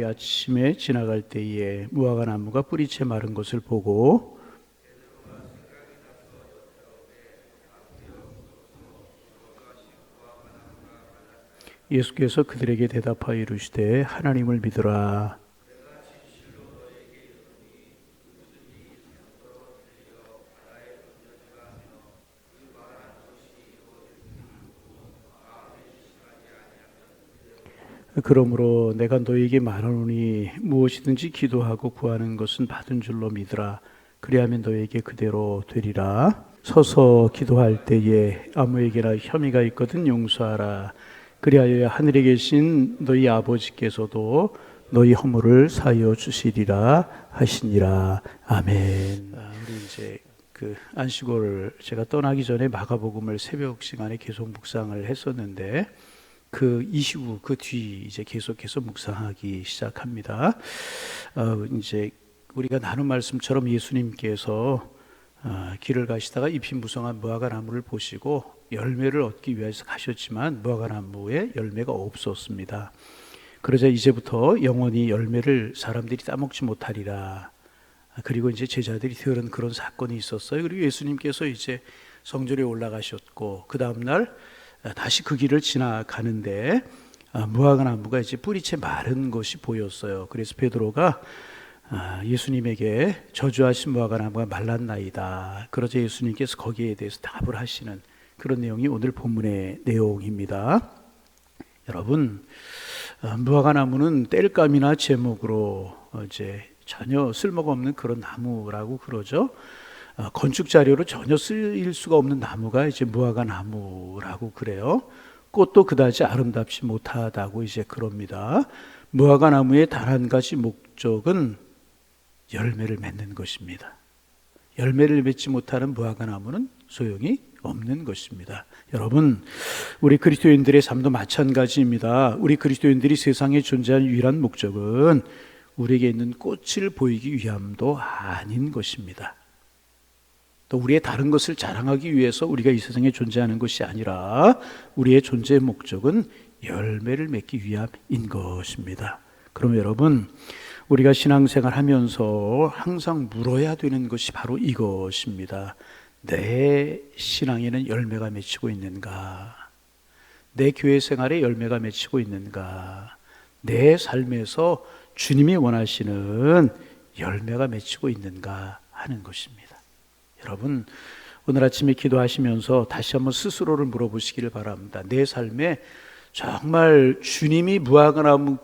그들이 아침에 지나갈 때에 무화과 나무가 뿌리채 마른 것을 보고 예수께서 그들에게 대답하여 이르시되 하나님을 믿으라. 그러므로 내가 너에게 말하노니 무엇이든지 기도하고 구하는 것은 받은 줄로 믿으라. 그리하면 너에게 그대로 되리라. 서서 기도할 때에 아무에게나 혐의가 있거든 용서하라. 그리하여 하늘에 계신 너희 아버지께서도 너희 허물을 사하여 주시리라 하시니라. 아멘. 우리 이제 그 안식월을 제가 떠나기 전에 마가복음을 새벽 시간에 계속 묵상을 했었는데 그 이후 그 뒤 이제 계속해서 묵상하기 시작합니다. 이제 우리가 나눈 말씀처럼 예수님께서 길을 가시다가 잎이 무성한 무화과 나무를 보시고 열매를 얻기 위해서 가셨지만 무화과 나무에 열매가 없었습니다. 그러자 이제부터 영원히 열매를 사람들이 따먹지 못하리라. 그리고 이제 제자들이 들은 그런 사건이 있었어요. 그리고 예수님께서 이제 성전에 올라가셨고 그 다음 날 다시 그 길을 지나가는데 무화과 나무가 이제 뿌리채 마른 것이 보였어요. 그래서 베드로가 예수님에게 저주하신 무화과 나무가 말랐나이다. 그러자 예수님께서 거기에 대해서 답을 하시는 그런 내용이 오늘 본문의 내용입니다. 여러분, 무화과 나무는 땔감이나 제목으로 이제 전혀 쓸모가 없는 그런 나무라고 그러죠. 건축 자료로 전혀 쓰일 수가 없는 나무가 이제 무화과 나무라고 그래요. 꽃도 그다지 아름답지 못하다고 이제 그럽니다. 무화과 나무의 단 한 가지 목적은 열매를 맺는 것입니다. 열매를 맺지 못하는 무화과 나무는 소용이 없는 것입니다. 여러분, 우리 그리스도인들의 삶도 마찬가지입니다. 우리 그리스도인들이 세상에 존재하는 유일한 목적은 우리에게 있는 꽃을 보이기 위함도 아닌 것입니다. 또 우리의 다른 것을 자랑하기 위해서 우리가 이 세상에 존재하는 것이 아니라 우리의 존재의 목적은 열매를 맺기 위함인 것입니다. 그럼 여러분, 우리가 신앙생활 하면서 항상 물어야 되는 것이 바로 이것입니다. 내 신앙에는 열매가 맺히고 있는가? 내 교회 생활에 열매가 맺히고 있는가? 내 삶에서 주님이 원하시는 열매가 맺히고 있는가 하는 것입니다. 여러분, 오늘 아침에 기도하시면서 다시 한번 스스로를 물어보시기를 바랍니다. 내 삶에 정말 주님이 무화과 나무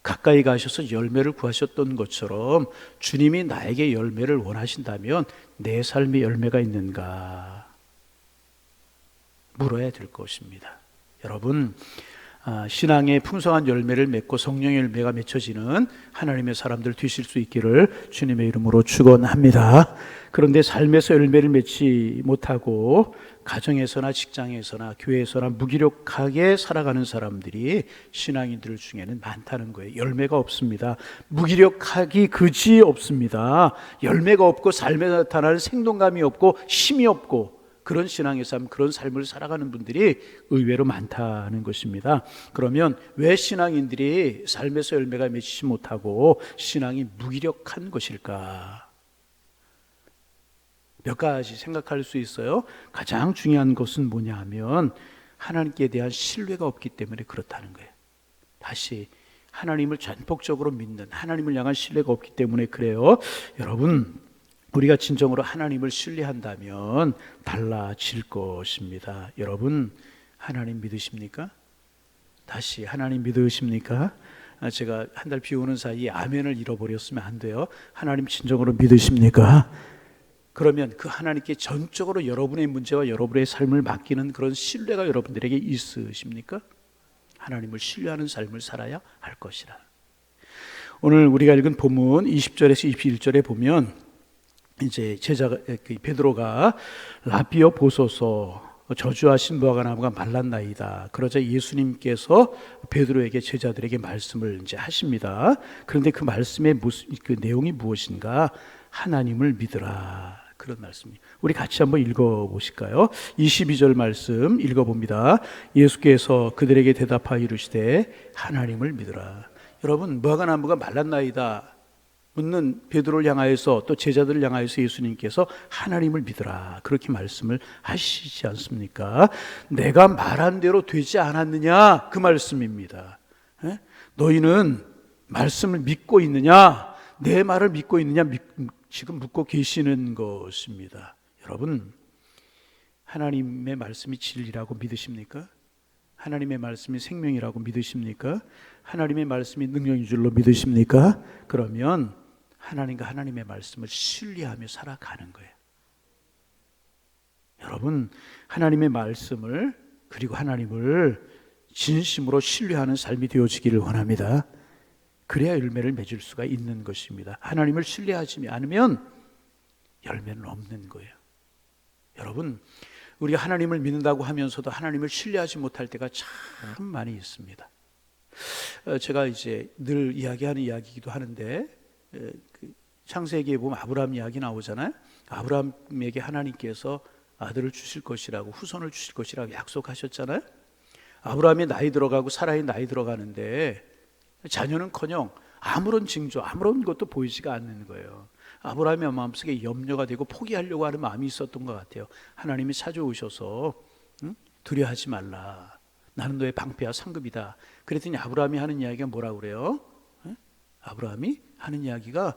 가까이 가셔서 열매를 구하셨던 것처럼 주님이 나에게 열매를 원하신다면 내 삶에 열매가 있는가 물어야 될 것입니다. 여러분, 신앙의 풍성한 열매를 맺고 성령의 열매가 맺혀지는 하나님의 사람들 되실 수 있기를 주님의 이름으로 축원합니다. 그런데 삶에서 열매를 맺지 못하고 가정에서나 직장에서나 교회에서나 무기력하게 살아가는 사람들이 신앙인들 중에는 많다는 거예요. 열매가 없습니다. 무기력하기 그지 없습니다. 열매가 없고 삶에 나타나는 생동감이 없고 힘이 없고 그런 신앙의 삶, 그런 삶을 살아가는 분들이 의외로 많다는 것입니다. 그러면 왜 신앙인들이 삶에서 열매가 맺지 못하고 신앙이 무기력한 것일까? 몇 가지 생각할 수 있어요. 가장 중요한 것은 뭐냐 하면 하나님께 대한 신뢰가 없기 때문에 그렇다는 거예요. 다시 하나님을 전폭적으로 믿는, 하나님을 향한 신뢰가 없기 때문에 그래요. 여러분, 우리가 진정으로 하나님을 신뢰한다면 달라질 것입니다. 여러분, 하나님 믿으십니까? 다시 하나님 믿으십니까? 제가 한 달 비 오는 사이에 아멘을 잃어버렸으면 안 돼요. 하나님 진정으로 믿으십니까? 그러면 그 하나님께 전적으로 여러분의 문제와 여러분의 삶을 맡기는 그런 신뢰가 여러분들에게 있으십니까? 하나님을 신뢰하는 삶을 살아야 할 것이라. 오늘 우리가 읽은 본문 20절에서 21절에 보면 이제 제자가 베드로가 라비어 보소서 저주하신 무화과 나무가 말랐나이다. 그러자 예수님께서 베드로에게 제자들에게 말씀을 이제 하십니다. 그런데 그 말씀의 그 내용이 무엇인가? 하나님을 믿으라. 그런 말씀입니다. 우리 같이 한번 읽어보실까요? 22절 말씀 읽어봅니다. 예수께서 그들에게 대답하여 이르시되 하나님을 믿으라. 여러분, 무화과 나무가 말랐나이다 묻는 베드로를 향하여서 또 제자들을 향하여서 예수님께서 하나님을 믿으라 그렇게 말씀을 하시지 않습니까? 내가 말한 대로 되지 않았느냐 그 말씀입니다. 너희는 말씀을 믿고 있느냐, 내 말을 믿고 있느냐 지금 묻고 계시는 것입니다. 여러분, 하나님의 말씀이 진리라고 믿으십니까? 하나님의 말씀이 생명이라고 믿으십니까? 하나님의 말씀이 능력인 줄로 믿으십니까? 그러면 하나님과 하나님의 말씀을 신뢰하며 살아가는 거예요. 여러분, 하나님의 말씀을 그리고 하나님을 진심으로 신뢰하는 삶이 되어지기를 원합니다. 그래야 열매를 맺을 수가 있는 것입니다. 하나님을 신뢰하지 않으면 열매는 없는 거예요. 여러분, 우리가 하나님을 믿는다고 하면서도 하나님을 신뢰하지 못할 때가 참 많이 있습니다. 제가 이제 늘 이야기하는 이야기이기도 하는데, 창세기에 보면 아브라함 이야기 나오잖아요. 아브라함에게 하나님께서 아들을 주실 것이라고, 후손을 주실 것이라고 약속하셨잖아요. 아브라함이 나이 들어가고 사라의 나이 들어가는데 자녀는커녕 아무런 징조, 아무런 것도 보이지가 않는 거예요. 아브라함의 마음속에 염려가 되고 포기하려고 하는 마음이 있었던 것 같아요. 하나님이 찾아오셔서 두려워하지 말라, 나는 너의 방패와 상급이다. 그랬더니 아브라함이 하는 이야기가 뭐라고 그래요? 아브라함이 하는 이야기가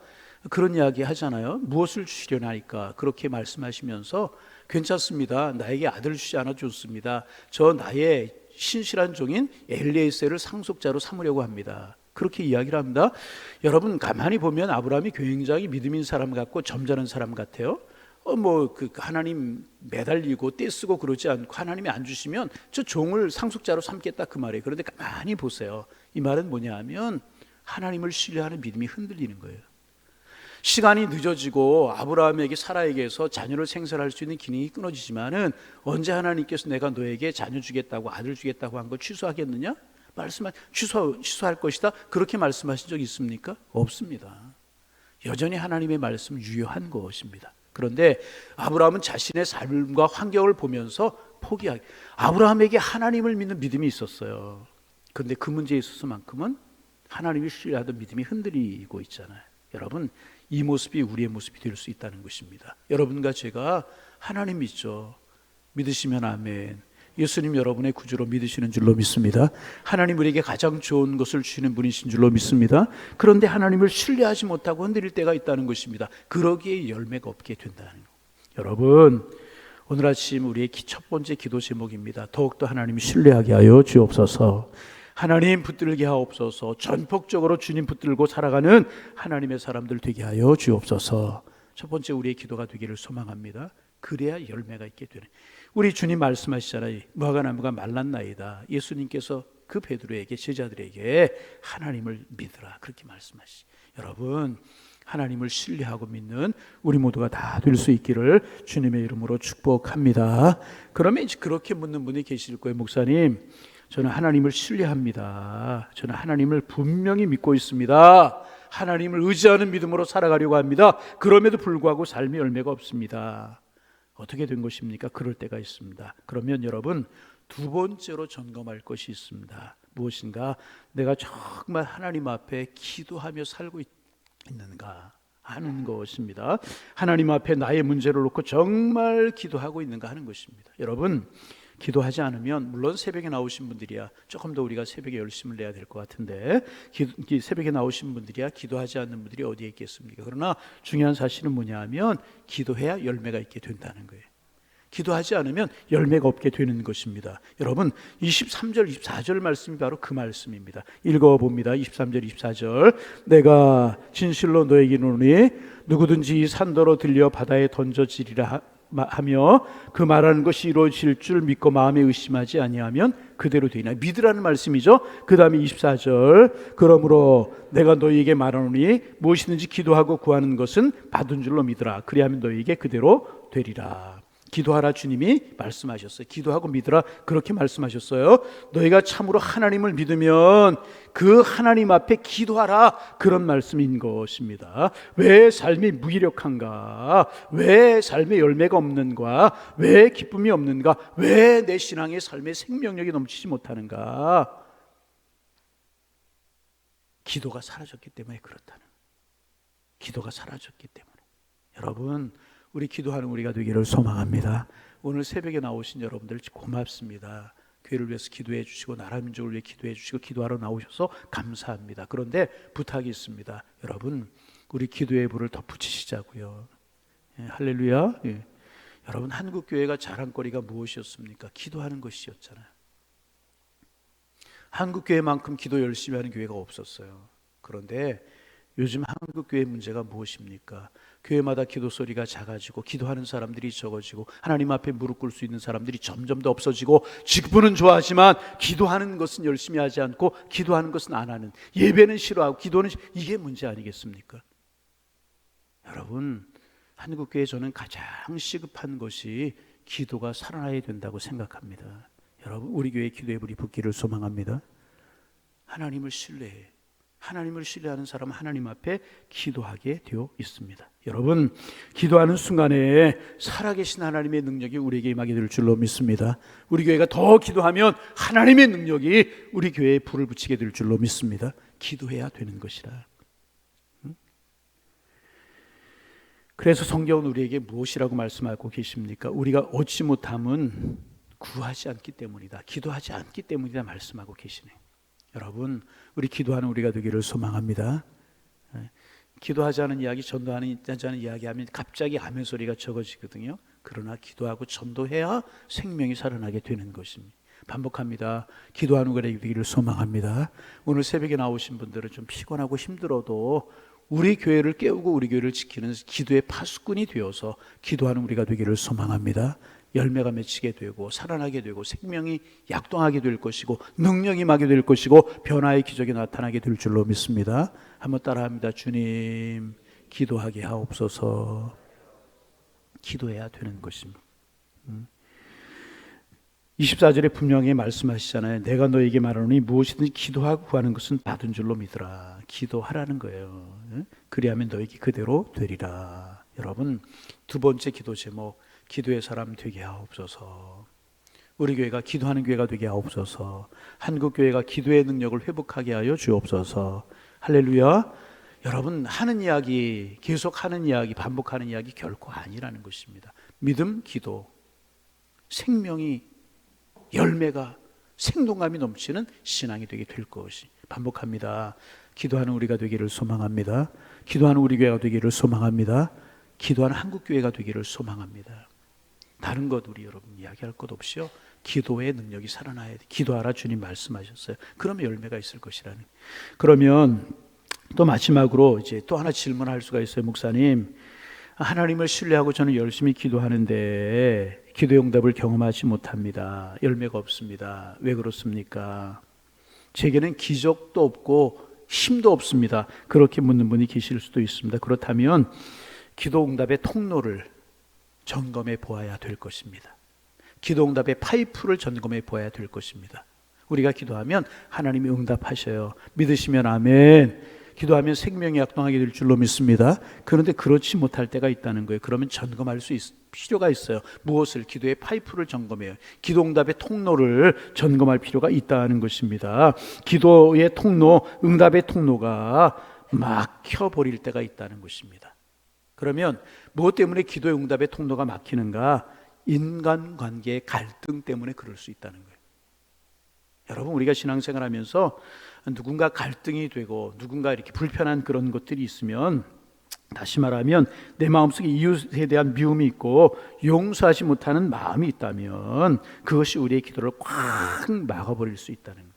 그런 이야기 하잖아요. 무엇을 주시려나 하니까 그렇게 말씀하시면서 괜찮습니다, 나에게 아들을 주지 않아 좋습니다. 저 나의 신실한 종인 엘리에셀을 상속자로 삼으려고 합니다. 그렇게 이야기를 합니다. 여러분, 가만히 보면 아브라함이 굉장히 믿음 있는 사람 같고 점잖은 사람 같아요. 하나님 매달리고 떼쓰고 그러지 않고 하나님이 안 주시면 저 종을 상속자로 삼겠다 그 말이에요. 그런데 가만히 보세요. 이 말은 뭐냐 하면 하나님을 신뢰하는 믿음이 흔들리는 거예요. 시간이 늦어지고 아브라함에게 사라에게서 자녀를 생산할 수 있는 기능이 끊어지지만은 언제 하나님께서 내가 너에게 자녀 주겠다고, 아들 주겠다고 한 거 취소하겠느냐? 취소할 것이다 그렇게 말씀하신 적이 있습니까? 없습니다. 여전히 하나님의 말씀은 유효한 것입니다. 그런데 아브라함은 자신의 삶과 환경을 보면서 아브라함에게 하나님을 믿는 믿음이 있었어요. 그런데 그 문제에 있어서만큼은 하나님을 신뢰하던 믿음이 흔들리고 있잖아요. 여러분, 이 모습이 우리의 모습이 될 수 있다는 것입니다. 여러분과 제가 하나님 믿죠? 믿으시면 아멘. 예수님 여러분의 구주로 믿으시는 줄로 믿습니다. 하나님 우리에게 가장 좋은 것을 주시는 분이신 줄로 믿습니다. 그런데 하나님을 신뢰하지 못하고 흔들릴 때가 있다는 것입니다. 그러기에 열매가 없게 된다는 것. 여러분, 오늘 아침 우리의 첫 번째 기도 제목입니다. 더욱더 하나님 신뢰하게 하여 주옵소서. 하나님 붙들게 하옵소서. 전폭적으로 주님 붙들고 살아가는 하나님의 사람들 되게 하여 주옵소서. 첫 번째 우리의 기도가 되기를 소망합니다. 그래야 열매가 있게 되는. 우리 주님 말씀하시잖아요. 무화과 나무가 말랐나이다. 예수님께서 그 베드로에게, 제자들에게 하나님을 믿으라 그렇게 말씀하시죠. 여러분, 하나님을 신뢰하고 믿는 우리 모두가 다 될 수 있기를 주님의 이름으로 축복합니다. 그러면 이제 그렇게 묻는 분이 계실 거예요. 목사님, 저는 하나님을 신뢰합니다. 저는 하나님을 분명히 믿고 있습니다. 하나님을 의지하는 믿음으로 살아가려고 합니다. 그럼에도 불구하고 삶의 열매가 없습니다. 어떻게 된 것입니까? 그럴 때가 있습니다. 그러면 여러분, 두 번째로 점검할 것이 있습니다. 무엇인가? 내가 정말 하나님 앞에 기도하며 살고 있는가 하는 것입니다. 하나님 앞에 나의 문제를 놓고 정말 기도하고 있는가 하는 것입니다. 여러분, 기도하지 않으면, 물론 새벽에 나오신 분들이야 조금 더 우리가 새벽에 열심을 내야 될 것 같은데, 새벽에 나오신 분들이야 기도하지 않는 분들이 어디에 있겠습니까? 그러나 중요한 사실은 뭐냐 하면 기도해야 열매가 있게 된다는 거예요. 기도하지 않으면 열매가 없게 되는 것입니다. 여러분, 23절 24절 말씀이 바로 그 말씀입니다. 읽어봅니다. 23절 24절. 내가 진실로 너에게 이르노니 누구든지 이 산더러 들려 바다에 던져지리라 하며 그 말하는 것이 이루어질 줄 믿고 마음에 의심하지 아니하면 그대로 되리라. 믿으라는 말씀이죠. 그 다음에 24절. 그러므로 내가 너희에게 말하노니 무엇이든지 기도하고 구하는 것은 받은 줄로 믿으라. 그리하면 너희에게 그대로 되리라. 기도하라 주님이 말씀하셨어요. 기도하고 믿으라 그렇게 말씀하셨어요. 너희가 참으로 하나님을 믿으면 그 하나님 앞에 기도하라 그런 말씀인 것입니다. 왜 삶이 무기력한가? 왜 삶의 열매가 없는가? 왜 기쁨이 없는가? 왜 내 신앙의 삶의 생명력이 넘치지 못하는가? 기도가 사라졌기 때문에 그렇다는, 기도가 사라졌기 때문에. 여러분, 우리 기도하는 우리가 되기를 소망합니다. 오늘 새벽에 나오신 여러분들 고맙습니다. 교회를 위해서 기도해 주시고 나라 민족을 위해 기도해 주시고 기도하러 나오셔서 감사합니다. 그런데 부탁이 있습니다. 여러분, 우리 기도의 불을 덧붙이시자고요. 예, 할렐루야. 예. 여러분, 한국교회가 자랑거리가 무엇이었습니까? 기도하는 것이었잖아요. 한국교회만큼 기도 열심히 하는 교회가 없었어요. 그런데 요즘 한국교회 문제가 무엇입니까? 교회마다 기도 소리가 작아지고 기도하는 사람들이 적어지고 하나님 앞에 무릎 꿇을 수 있는 사람들이 점점 더 없어지고, 직분은 좋아하지만 기도하는 것은 열심히 하지 않고 기도하는 것은 안 하는, 예배는 싫어하고 기도는 이게 문제 아니겠습니까? 여러분, 한국교회 저는 가장 시급한 것이 기도가 살아나야 된다고 생각합니다. 여러분, 우리 교회 기도의 불이 붙기를 소망합니다. 하나님을 신뢰해. 하나님을 신뢰하는 사람은 하나님 앞에 기도하게 되어 있습니다. 여러분, 기도하는 순간에 살아계신 하나님의 능력이 우리에게 임하게 될 줄로 믿습니다. 우리 교회가 더 기도하면 하나님의 능력이 우리 교회에 불을 붙이게 될 줄로 믿습니다. 기도해야 되는 것이라. 그래서 성경은 우리에게 무엇이라고 말씀하고 계십니까? 우리가 얻지 못함은 구하지 않기 때문이다, 기도하지 않기 때문이다 말씀하고 계시네요. 여러분, 우리 기도하는 우리가 되기를 소망합니다. 기도하지 않은 이야기, 전도하지 않은 이야기하면 갑자기 아멘 소리가 적어지거든요. 그러나 기도하고 전도해야 생명이 살아나게 되는 것입니다. 반복합니다. 기도하는 우리가 되기를 소망합니다. 오늘 새벽에 나오신 분들은 좀 피곤하고 힘들어도 우리 교회를 깨우고 우리 교회를 지키는 기도의 파수꾼이 되어서 기도하는 우리가 되기를 소망합니다. 열매가 맺히게 되고 살아나게 되고 생명이 약동하게 될 것이고 능력이 임하게 될 것이고 변화의 기적이 나타나게 될 줄로 믿습니다. 한번 따라합니다. 주님, 기도하게 하옵소서. 기도해야 되는 것입니다. 24절에 분명히 말씀하시잖아요. 내가 너에게 말하노니 무엇이든지 기도하고 구하는 것은 받은 줄로 믿으라. 기도하라는 거예요. 그리하면 너에게 그대로 되리라. 여러분, 두 번째 기도 제목, 기도의 사람 되게 하옵소서. 우리 교회가 기도하는 교회가 되게 하옵소서. 한국교회가 기도의 능력을 회복하게 하여 주옵소서. 할렐루야. 여러분, 하는 이야기, 계속 하는 이야기, 반복하는 이야기 결코 아니라는 것입니다. 믿음, 기도, 생명이, 열매가, 생동감이 넘치는 신앙이 되게 될 것이. 반복합니다. 기도하는 우리가 되기를 소망합니다. 기도하는 우리 교회가 되기를 소망합니다. 기도하는 한국교회가 되기를 소망합니다. 다른 것 우리 여러분 이야기할 것 없이요, 기도의 능력이 살아나야 돼. 기도하라 주님 말씀하셨어요. 그러면 열매가 있을 것이라는. 그러면 또 마지막으로 이제 또 하나 질문할 수가 있어요. 목사님, 하나님을 신뢰하고 저는 열심히 기도하는데 기도의 응답을 경험하지 못합니다. 열매가 없습니다. 왜 그렇습니까? 제게는 기적도 없고 힘도 없습니다. 그렇게 묻는 분이 계실 수도 있습니다. 그렇다면 기도 응답의 통로를 점검해 보아야 될 것입니다. 기도 응답의 파이프를 점검해 보아야 될 것입니다. 우리가 기도하면 하나님이 응답하셔요. 믿으시면 아멘. 기도하면 생명이 약동하게 될 줄로 믿습니다. 그런데 그렇지 못할 때가 있다는 거예요. 그러면 점검할 필요가 있어요. 무엇을? 기도의 파이프를 점검해요. 기도 응답의 통로를 점검할 필요가 있다는 것입니다. 기도의 통로, 응답의 통로가 막혀버릴 때가 있다는 것입니다. 그러면 무엇 때문에 기도의 응답의 통로가 막히는가? 인간관계의 갈등 때문에 그럴 수 있다는 거예요. 여러분, 우리가 신앙생활하면서 누군가 갈등이 되고 누군가 이렇게 불편한 그런 것들이 있으면, 다시 말하면 내 마음속에 이웃에 대한 미움이 있고 용서하지 못하는 마음이 있다면 그것이 우리의 기도를 꽉 막아버릴 수 있다는 거예요.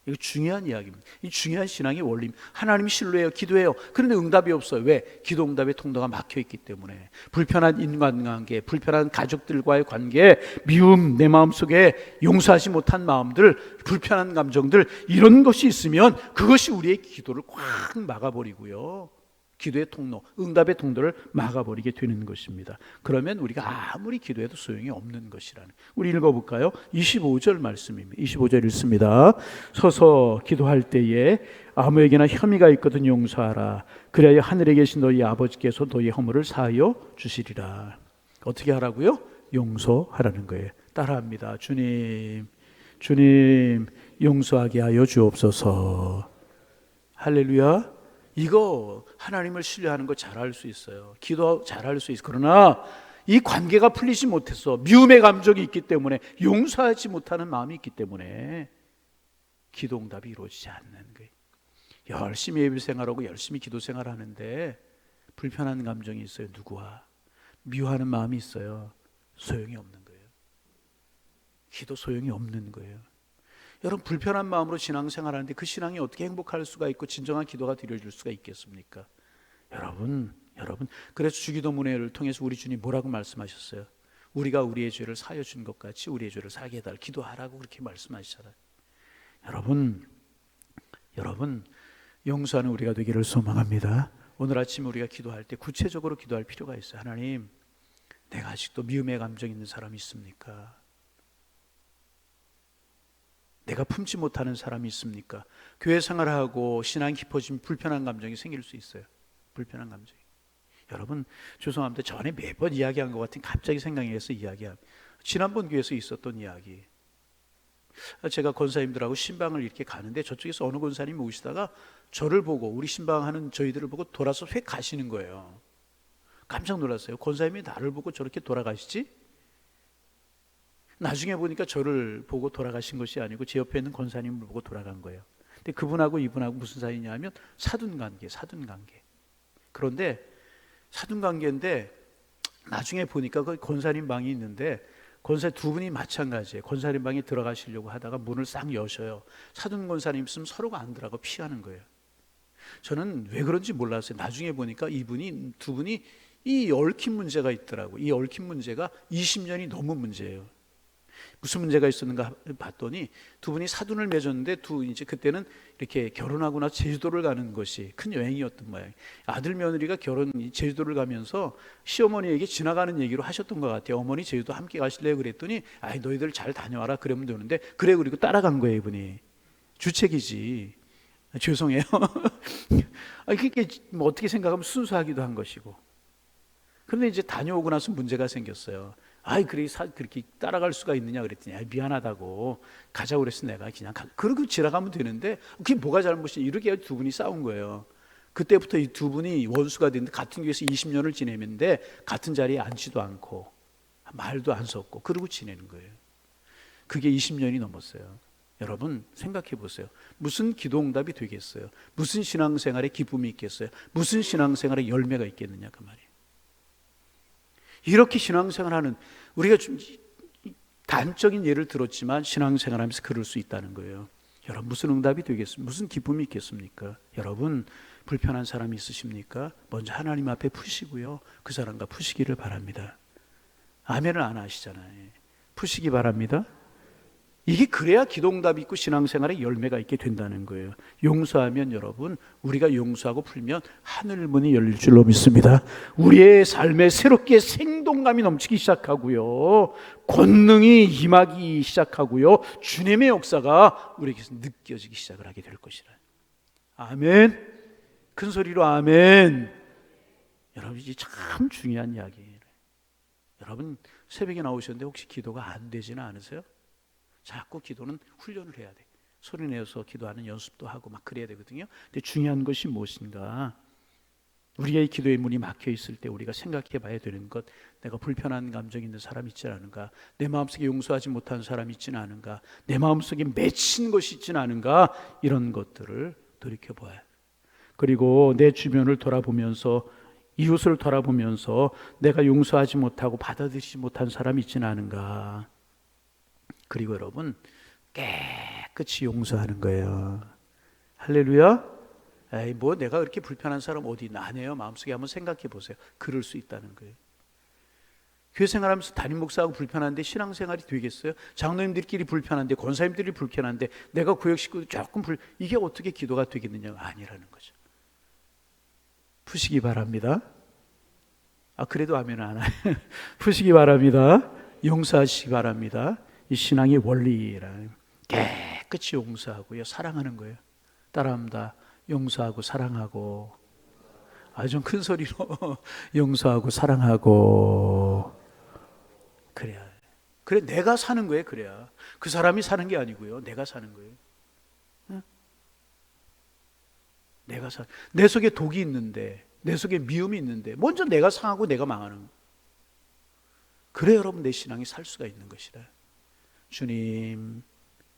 이거 중요한 이야기입니다. 이 중요한 신앙의 원리입니다. 하나님 신뢰해요, 기도해요. 그런데 응답이 없어요. 왜? 기도 응답의 통로가 막혀있기 때문에. 불편한 인간관계, 불편한 가족들과의 관계, 미움, 내 마음속에 용서하지 못한 마음들, 불편한 감정들, 이런 것이 있으면 그것이 우리의 기도를 꽉 막아버리고요, 기도의 통로, 응답의 통로를 막아버리게 되는 것입니다. 그러면 우리가 아무리 기도해도 소용이 없는 것이라는. 우리 읽어볼까요? 25절 말씀입니다. 25절 읽습니다. 서서 기도할 때에 아무에게나 혐의가 있거든 용서하라. 그래야 하늘에 계신 너희 아버지께서 너희 허물을 사하여 주시리라. 어떻게 하라고요? 용서하라는 거예요. 따라합니다. 주님, 주님 용서하게 하여 주옵소서. 할렐루야. 이거 하나님을 신뢰하는 거 잘할 수 있어요. 기도 잘할 수 있어요. 그러나 이 관계가 풀리지 못해서 미움의 감정이 있기 때문에, 용서하지 못하는 마음이 있기 때문에 기도 응답이 이루어지지 않는 거예요. 열심히 예배 생활하고 열심히 기도 생활하는데 불편한 감정이 있어요. 누구와 미워하는 마음이 있어요. 소용이 없는 거예요. 기도 소용이 없는 거예요. 여러분, 불편한 마음으로 신앙생활하는데 그 신앙이 어떻게 행복할 수가 있고 진정한 기도가 드려질 수가 있겠습니까? 여러분, 그래서 주기도문회를 통해서 우리 주님 뭐라고 말씀하셨어요? 우리가 우리의 죄를 사하여 준 것 같이 우리의 죄를 사하게 해달라, 기도하라고 그렇게 말씀하시잖아요. 여러분, 용서하는 우리가 되기를 소망합니다. 오늘 아침 우리가 기도할 때 구체적으로 기도할 필요가 있어요. 하나님, 내가 아직도 미움의 감정이 있는 사람이 있습니까? 내가 품지 못하는 사람이 있습니까? 교회 생활하고 신앙이 깊어지면 불편한 감정이 생길 수 있어요. 불편한 감정이. 여러분, 죄송합니다. 전에 매번 이야기한 것 같은, 갑자기 생각이 나서 이야기합니다. 지난번 교회에서 있었던 이야기. 제가 권사님들하고 신방을 이렇게 가는데 저쪽에서 어느 권사님이 오시다가 저를 보고, 우리 신방하는 저희들을 보고 돌아서 휙 가시는 거예요. 깜짝 놀랐어요. 권사님이 나를 보고 저렇게 돌아가시지? 나중에 보니까 저를 보고 돌아가신 것이 아니고 제 옆에 있는 권사님을 보고 돌아간 거예요. 근데 그분하고 이분하고 무슨 사이냐 하면 사돈관계. 그런데 사돈관계인데 나중에 보니까 그 권사님 방이 있는데 권사 두 분이 마찬가지예요. 권사님 방에 들어가시려고 하다가 문을 싹 여셔요. 사돈 권사님 있으면 서로가 안 들어가고 피하는 거예요. 저는 왜 그런지 몰랐어요. 나중에 보니까 두 분이 이 얽힌 문제가 있더라고요. 이 얽힌 문제가 20년이 넘은 문제예요. 무슨 문제가 있었는가 봤더니 두 분이 사돈을 맺었는데 이제 그때는 이렇게 결혼하고 나서 제주도를 가는 것이 큰 여행이었던 모양이에요. 아들 며느리가 제주도를 가면서 시어머니에게 지나가는 얘기로 하셨던 것 같아요. 어머니 제주도 함께 가실래요? 그랬더니 아이, 너희들 잘 다녀와라 그러면 되는데, 그래, 그리고 따라간 거예요. 이분이 주책이지. 죄송해요. 그게 뭐 어떻게 생각하면 순수하기도 한 것이고. 그런데 이제 다녀오고 나서 문제가 생겼어요. 그렇게 따라갈 수가 있느냐 그랬더니 미안하다고 가자고 그래서 내가 그냥 그러고 지나가면 되는데 그게 뭐가 잘못이냐, 이렇게 두 분이 싸운 거예요. 그때부터 이 두 분이 원수가 됐는데 같은 교회에서 20년을 지내는데 같은 자리에 앉지도 않고 말도 안 섞고 그러고 지내는 거예요. 그게 20년이 넘었어요. 여러분 생각해 보세요. 무슨 기도 응답이 되겠어요? 무슨 신앙생활에 기쁨이 있겠어요? 무슨 신앙생활에 열매가 있겠느냐 그 말이에요. 이렇게 신앙생활하는, 우리가 좀 단적인 예를 들었지만 신앙생활하면서 그럴 수 있다는 거예요. 여러분 무슨 응답이 되겠습니까? 무슨 기쁨이 있겠습니까? 여러분 불편한 사람이 있으십니까? 먼저 하나님 앞에 푸시고요, 그 사람과 푸시기를 바랍니다. 아멘을 안 하시잖아요. 푸시기 바랍니다. 이게 그래야 기도응답이 있고 신앙생활에 열매가 있게 된다는 거예요. 용서하면, 여러분, 우리가 용서하고 풀면 하늘 문이 열릴 줄로 믿습니다. 우리의 삶에 새롭게 생동감이 넘치기 시작하고요, 권능이 임하기 시작하고요, 주님의 역사가 우리에게서 느껴지기 시작을 하게 될 것이라. 아멘. 큰 소리로 아멘. 여러분, 이게 참 중요한 이야기예요. 여러분 새벽에 나오셨는데 혹시 기도가 안 되지는 않으세요? 자꾸 기도는 훈련을 해야 돼. 소리 내서 기도하는 연습도 하고 막 그래야 되거든요. 근데 중요한 것이 무엇인가? 우리의 기도의 문이 막혀 있을 때 우리가 생각해 봐야 되는 것, 내가 불편한 감정이 있는 사람이 있지 않은가? 내 마음속에 용서하지 못한 사람이 있지는 않은가? 내 마음속에 맺힌 것이 있지는 않은가? 이런 것들을 돌이켜봐야. 그리고 내 주변을 돌아보면서, 이웃을 돌아보면서 내가 용서하지 못하고 받아들이지 못한 사람이 있지는 않은가? 그리고 여러분 깨끗이 용서하는 거예요. 할렐루야. 뭐 내가 그렇게 불편한 사람 어디 있나? 아니에요. 마음속에 한번 생각해 보세요. 그럴 수 있다는 거예요. 교회 생활하면서 담임 목사하고 불편한데 신앙생활이 되겠어요? 장로님들끼리 불편한데, 권사님들이 불편한데, 내가 구역 식구도 조금 이게 어떻게 기도가 되겠느냐가 아니라는 거죠. 푸시기 바랍니다. 그래도 아멘 안 해요. 푸시기 바랍니다. 용서하시기 바랍니다. 이 신앙의 원리라. 깨끗이 용서하고요, 사랑하는 거예요. 따라합니다. 용서하고 사랑하고. 좀 큰 소리로 용서하고 사랑하고. 그래 내가 사는 거예요. 그래야 그 사람이 사는 게 아니고요, 내가 사는 거예요. 내 속에 독이 있는데, 내 속에 미움이 있는데 먼저 내가 상하고 내가 망하는 거예요. 그래 여러분 내 신앙이 살 수가 있는 것이라. 주님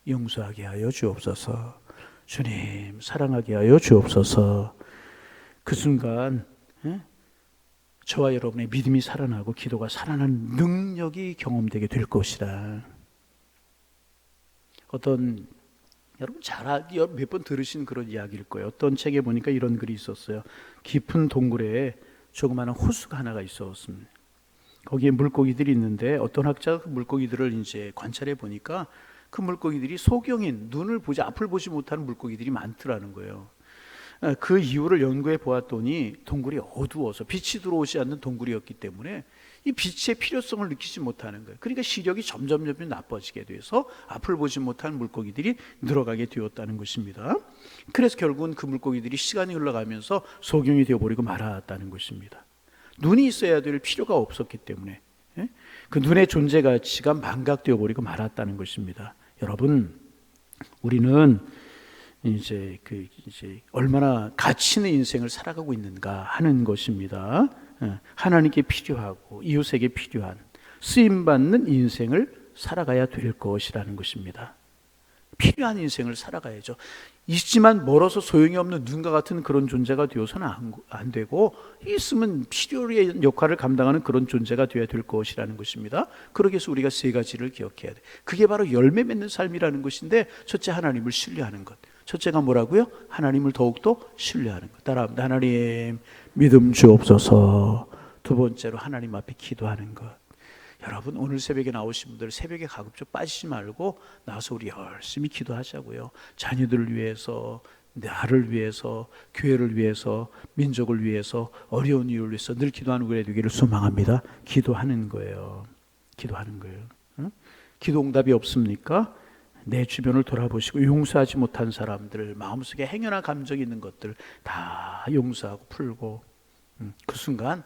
용서하게 하여 주옵소서. 주님 사랑하게 하여 주옵소서. 그 순간 저와 여러분의 믿음이 살아나고 기도가 살아나는 능력이 경험되게 될 것이라. 여러분 몇 번 들으신 그런 이야기일 거예요. 어떤 책에 보니까 이런 글이 있었어요. 깊은 동굴에 조그마한 호수가 하나가 있었습니다. 거기에 물고기들이 있는데 어떤 학자가 그 물고기들을 이제 관찰해 보니까 그 물고기들이 소경인, 앞을 보지 못하는 물고기들이 많더라는 거예요. 그 이유를 연구해 보았더니 동굴이 어두워서 빛이 들어오지 않는 동굴이었기 때문에 이 빛의 필요성을 느끼지 못하는 거예요. 그러니까 시력이 점점 나빠지게 돼서 앞을 보지 못하는 물고기들이 늘어가게 되었다는 것입니다. 그래서 결국은 그 물고기들이 시간이 흘러가면서 소경이 되어버리고 말았다는 것입니다. 눈이 있어야 될 필요가 없었기 때문에 그 눈의 존재 가치가 망각되어 버리고 말았다는 것입니다. 여러분, 우리는 이제 얼마나 가치 있는 인생을 살아가고 있는가 하는 것입니다. 하나님께 필요하고 이웃에게 필요한 쓰임 받는 인생을 살아가야 될 것이라는 것입니다. 필요한 인생을 살아가야죠. 있지만 멀어서 소용이 없는 누군가 같은 그런 존재가 되어서는 안 되고, 있으면 필요의 역할을 감당하는 그런 존재가 되어야 될 것이라는 것입니다. 그러기 위해서 우리가 세 가지를 기억해야 돼. 그게 바로 열매 맺는 삶이라는 것인데, 첫째 하나님을 신뢰하는 것. 첫째가 뭐라고요? 하나님을 더욱더 신뢰하는 것. 따라합니다. 하나님 믿음 주옵소서. 두 번째로 하나님 앞에 기도하는 것. 여러분 오늘 새벽에 나오신 분들 새벽에 가급적 빠지지 말고 나와서 우리 열심히 기도하자고요. 자녀들을 위해서, 나를 위해서, 교회를 위해서, 민족을 위해서, 어려운 이유를 위해서 늘 기도하는 우리가 되기를 소망합니다. 기도하는 거예요. 기도하는 거예요. 기도 응답이 없습니까? 내 주변을 돌아보시고 용서하지 못한 사람들, 마음속에 행여나 감정이 있는 것들 다 용서하고 풀고, 그 순간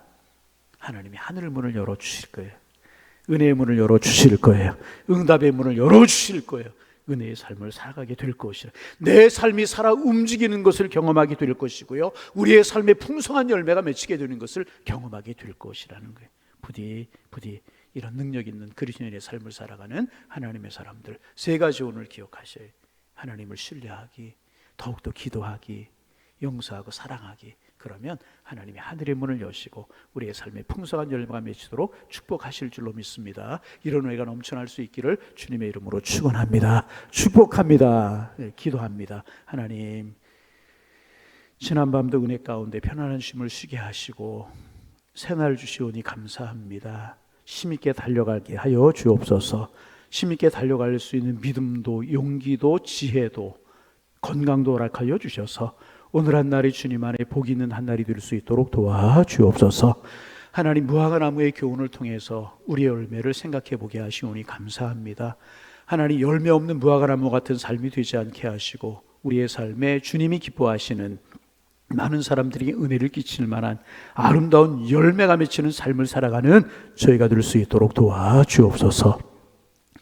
하나님이 하늘 문을 열어주실 거예요. 은혜의 문을 열어주실 거예요. 응답의 문을 열어주실 거예요. 은혜의 삶을 살아가게 될 것이라. 내 삶이 살아 움직이는 것을 경험하게 될 것이고요, 우리의 삶에 풍성한 열매가 맺히게 되는 것을 경험하게 될 것이라는 거예요. 부디 이런 능력 있는 그리스도인의 삶을 살아가는 하나님의 사람들, 세 가지 오늘 기억하셔요. 하나님을 신뢰하기, 더욱더 기도하기, 용서하고 사랑하기. 그러면 하나님이 하늘의 문을 여시고 우리의 삶에 풍성한 열매가 맺히도록 축복하실 줄로 믿습니다. 이런 은혜가 넘쳐날 수 있기를 주님의 이름으로 축원합니다. 축복합니다. 기도합니다. 하나님, 지난밤도 은혜 가운데 편안한 쉼을 쉬게 하시고 새날 주시오니 감사합니다. 힘있게 달려가게 하여 주옵소서. 힘있게 달려갈 수 있는 믿음도 용기도 지혜도 건강도 허락하여 주셔서 오늘 한 날이 주님 안에 복이 있는 한 날이 될 수 있도록 도와주옵소서. 하나님, 무화과나무의 교훈을 통해서 우리의 열매를 생각해 보게 하시오니 감사합니다. 하나님, 열매 없는 무화과나무 같은 삶이 되지 않게 하시고 우리의 삶에 주님이 기뻐하시는 많은 사람들에게 은혜를 끼칠 만한 아름다운 열매가 맺히는 삶을 살아가는 저희가 될 수 있도록 도와주옵소서.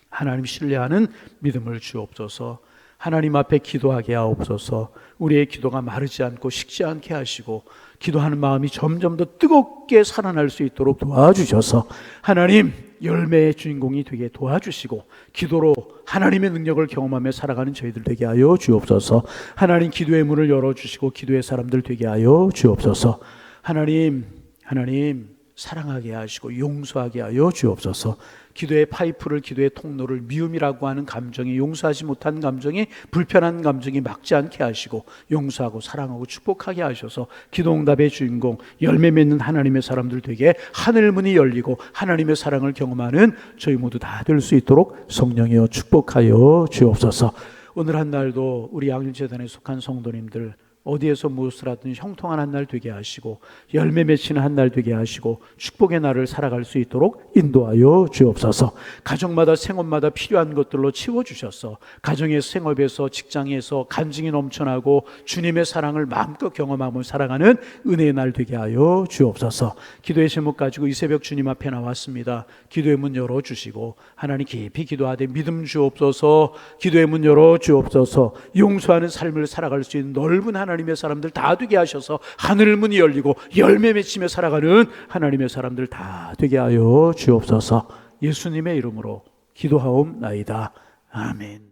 하나님 신뢰하는 믿음을 주옵소서. 하나님 앞에 기도하게 하옵소서. 우리의 기도가 마르지 않고 식지 않게 하시고 기도하는 마음이 점점 더 뜨겁게 살아날 수 있도록 도와주셔서 하나님 열매의 주인공이 되게 도와주시고 기도로 하나님의 능력을 경험하며 살아가는 저희들 되게 하여 주옵소서. 하나님 기도의 문을 열어주시고 기도의 사람들 되게 하여 주옵소서. 하나님 사랑하게 하시고 용서하게 하여 주옵소서. 기도의 파이프를, 기도의 통로를 미움이라고 하는 감정이, 용서하지 못한 감정이, 불편한 감정이 막지 않게 하시고 용서하고 사랑하고 축복하게 하셔서 기도응답의 주인공, 열매 맺는 하나님의 사람들 되게 하늘문이 열리고 하나님의 사랑을 경험하는 저희 모두 다 될 수 있도록 성령이여 축복하여 주옵소서. 오늘 한 날도 우리 양육재단에 속한 성도님들 어디에서 무엇을 하든 형통한 한 날 되게 하시고 열매 맺히는 한 날 되게 하시고 축복의 날을 살아갈 수 있도록 인도하여 주옵소서. 가정마다 생업마다 필요한 것들로 채워주셔서 가정에서, 생업에서, 직장에서 간증이 넘쳐나고 주님의 사랑을 마음껏 경험하며 살아가는 은혜의 날 되게 하여 주옵소서. 기도의 제목 가지고 이 새벽 주님 앞에 나왔습니다. 기도의 문 열어주시고 하나님 깊이 기도하되 믿음 주옵소서. 기도의 문 열어주옵소서. 용서하는 삶을 살아갈 수 있는 넓은 하나님 하나님의 사람들 다 되게 하셔서 하늘 문이 열리고 열매 맺히며 살아가는 하나님의 사람들 다 되게 하여 주옵소서. 예수님의 이름으로 기도하옵나이다. 아멘.